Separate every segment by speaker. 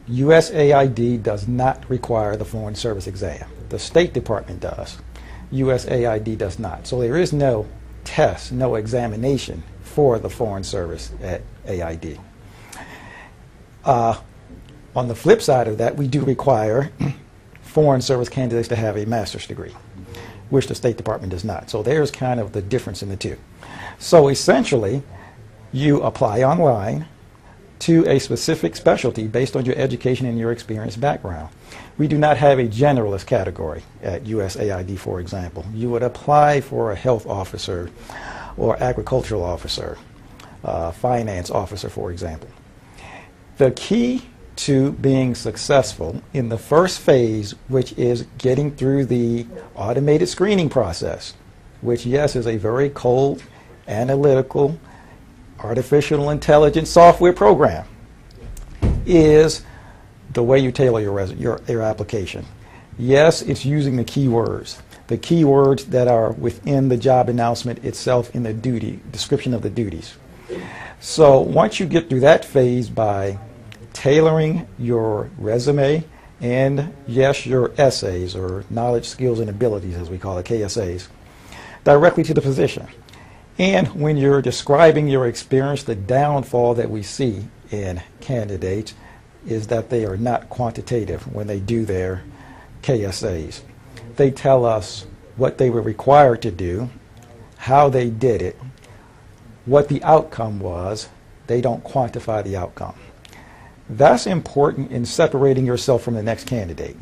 Speaker 1: USAID does not require the Foreign Service exam. The State Department does. USAID does not. So there is no test, no examination for the Foreign Service at AID. On the flip side of that, we do require Foreign Service candidates to have a master's degree, which the State Department does not. So there's kind of the difference in the two. So essentially, you apply online to a specific specialty based on your education and your experience background. We do not have a generalist category at USAID, for example. You would apply for a health officer or agricultural officer, finance officer, for example. The key to being successful in the first phase, which is getting through the automated screening process, which, yes, is a very cold, analytical, artificial intelligence software program, is the way you tailor your application. Yes, it's using the keywords that are within the job announcement itself in the description of the duties. So once you get through that phase by tailoring your resume and, yes, your essays, or knowledge, skills, and abilities, as we call it, KSAs, directly to the position. And when you're describing your experience, the downfall that we see in candidates is that they are not quantitative when they do their KSAs. They tell us what they were required to do, how they did it, what the outcome was. They don't quantify the outcome. That's important in separating yourself from the next candidate.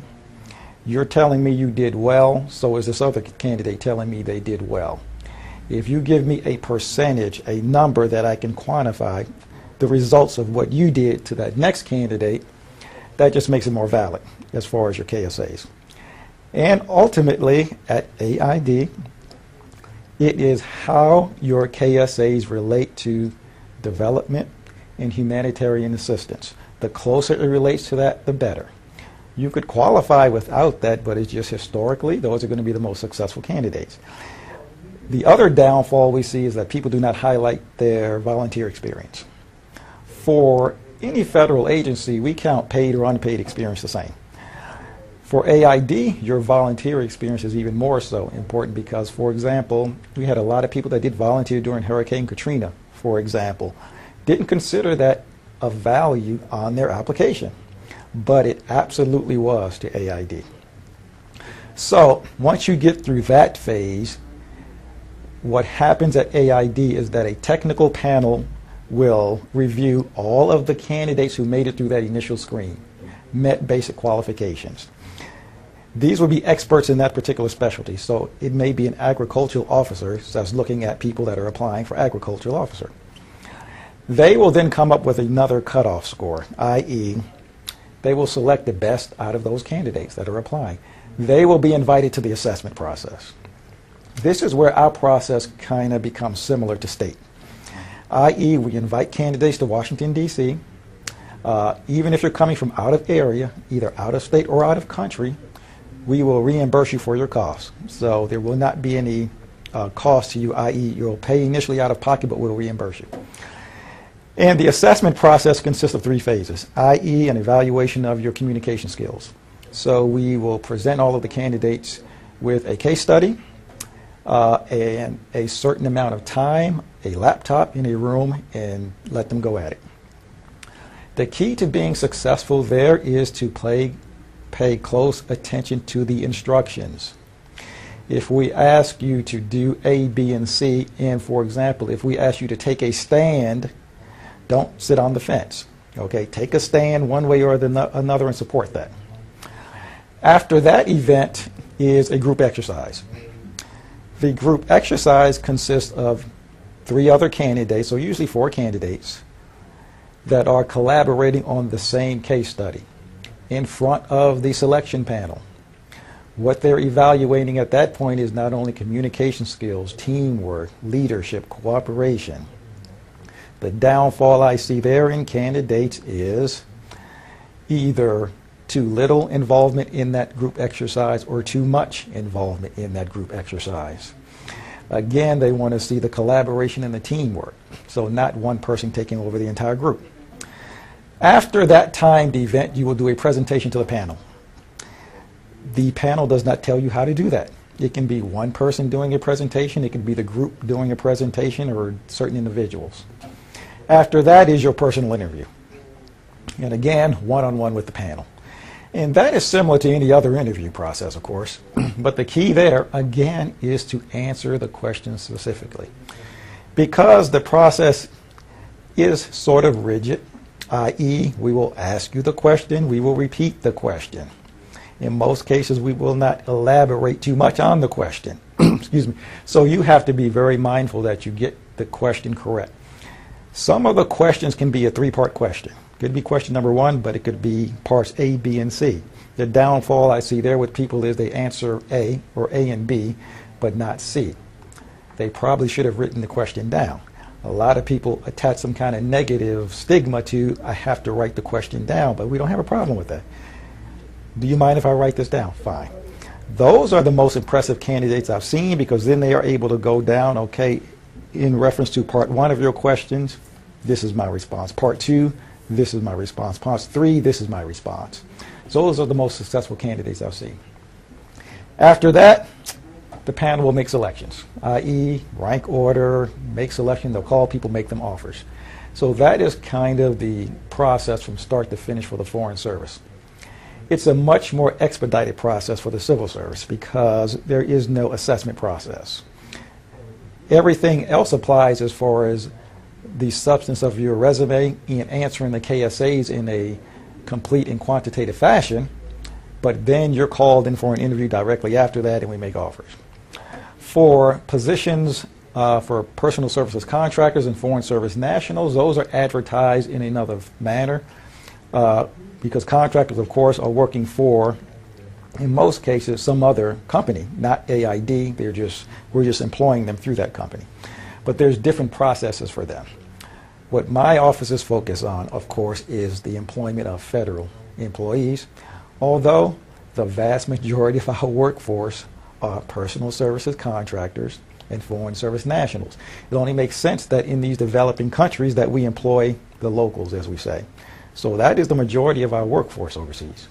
Speaker 1: You're telling me you did well, so is this other candidate telling me they did well. If you give me a percentage, a number that I can quantify the results of what you did to that next candidate, that just makes it more valid as far as your KSAs. And ultimately, at AID, it is how your KSAs relate to development and humanitarian assistance. The closer it relates to that, the better. You could qualify without that, but it's just historically, those are going to be the most successful candidates. The other downfall we see is that people do not highlight their volunteer experience. For any federal agency, we count paid or unpaid experience the same. For AID, your volunteer experience is even more so important because, for example, we had a lot of people that did volunteer during Hurricane Katrina, for example, didn't consider that of value on their application, but it absolutely was to AID. So once you get through that phase, what happens at AID is that a technical panel will review all of the candidates who made it through that initial screen, met basic qualifications. These will be experts in that particular specialty. So it may be an agricultural officer that's looking at people that are applying for agricultural officer. They will then come up with another cutoff score, i.e., they will select the best out of those candidates that are applying. They will be invited to the assessment process. This is where our process kind of becomes similar to state, i.e., we invite candidates to Washington, D.C. Even if you're coming from out of area, either out of state or out of country, we will reimburse you for your costs. So there will not be any cost to you, i.e., you'll pay initially out of pocket, but we'll reimburse you. And the assessment process consists of 3 phases, i.e., an evaluation of your communication skills. So we will present all of the candidates with a case study and a certain amount of time, a laptop in a room, and let them go at it. The key to being successful there is to pay close attention to the instructions. If we ask you to do A, B, and C, and for example, if we ask you to take a stand, don't sit on the fence. Okay, take a stand one way or another and support that. After that event is a group exercise. The group exercise consists of 3 other candidates, or usually 4 candidates, that are collaborating on the same case study in front of the selection panel. What they're evaluating at that point is not only communication skills, teamwork, leadership, cooperation. The downfall I see there in candidates is either too little involvement in that group exercise or too much involvement in that group exercise. Again, they want to see the collaboration and the teamwork, so not one person taking over the entire group. After that timed event, you will do a presentation to the panel. The panel does not tell you how to do that. It can be one person doing a presentation, it can be the group doing a presentation, or certain individuals. After that is your personal interview. And again, one-on-one with the panel. And that is similar to any other interview process, of course. But the key there, again, is to answer the question specifically. Because the process is sort of rigid, i.e., we will ask you the question, we will repeat the question. In most cases, we will not elaborate too much on the question. Excuse me. So you have to be very mindful that you get the question correct. Some of the questions can be a three-part question. It could be question number one, but it could be parts A, B, and C. The downfall I see there with people is they answer A, or A and B, but not C. They probably should have written the question down. A lot of people attach some kind of negative stigma to, I have to write the question down, but we don't have a problem with that. Do you mind if I write this down? Fine. Those are the most impressive candidates I've seen, because then they are able to go down, okay, in reference to part one of your questions, this is my response. Part two, this is my response. Part three, this is my response. So those are the most successful candidates I've seen. After that, the panel will make selections, i.e., rank order, make selection, they'll call people, make them offers. So that is kind of the process from start to finish for the Foreign Service. It's a much more expedited process for the Civil Service because there is no assessment process. Everything else applies as far as the substance of your resume and answering the KSAs in a complete and quantitative fashion, but then you're called in for an interview directly after that and we make offers. For positions for personal services contractors and foreign service nationals, those are advertised in another manner because contractors, of course, are working for, in most cases, some other company, not AID. We're just employing them through that company. But there's different processes for them. What my offices focus on, of course, is the employment of federal employees, although the vast majority of our workforce are personal services contractors and foreign service nationals. It only makes sense that in these developing countries that we employ the locals, as we say. So that is the majority of our workforce overseas.